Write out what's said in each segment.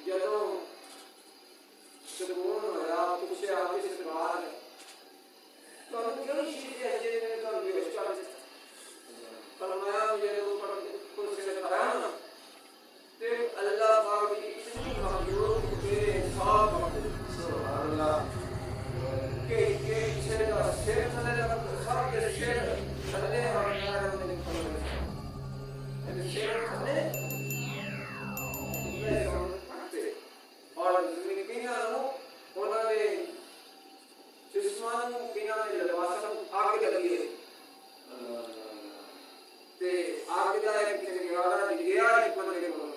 جدوں سکون ہویا پوچھا کس سوال ہے تو کیوں چیز ہے جے میں تو یہ چل فرمایا یہ اوپر کل سے کرایا نا تے اللہ پاک کی اتنی مخلوق کے انصاف سبحان اللہ کہ اسے کا سر تھلے لگا سب کے سر تھلے ہمارا میں نکل رہا ہے سر تھلے اور زندگیاں انہوں نے جسمان بنا لباسا آگ لگی ہے تے آگ دا ایک جگہ گیا ایک بندے کو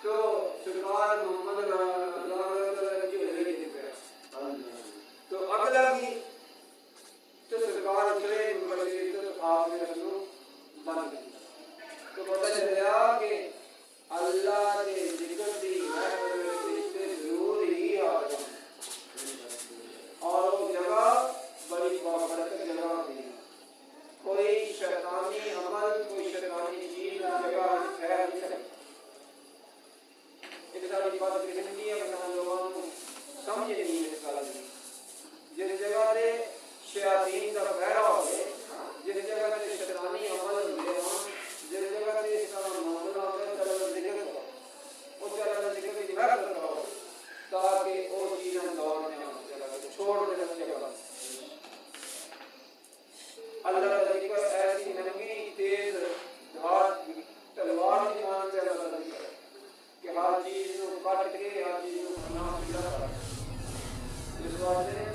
تو سرکار محمد کی وجہ کی تو اگلا بھی تو سرکار چلے مسجد تو آپ نے رسول بند تو پتہ چلا کہ اللہ نے ذکر دی ہے ضرور ہی آدم اور وہ جگہ بڑی بابرکت جگہ تھی کوئی شیطانی عمل کوئی شیطانی چیز جگہ خیر نہیں سکتی ایک ساری بات کرنی ہے کہ لوگوں کو سمجھ نہیں ہے سارا جس جگہ سے شیاطین کا پھیلاؤ ہے جس جگہ سے شیطانی عمل ہوتے ہیں جس جگہ سے اس کا معاملہ ہوتا ہے اس جگہ ذکر کی جگہ کرو تاکہ وہ چیزیں دور میں چھوڑ دے جگہ اللہ کا ذکر ایسی ننگی تیز دھار تلوار کی مان سے اللہ کا ذکر کہ ہر چیز کو کاٹ کے ہر چیز کو بنا دیا جس واسطے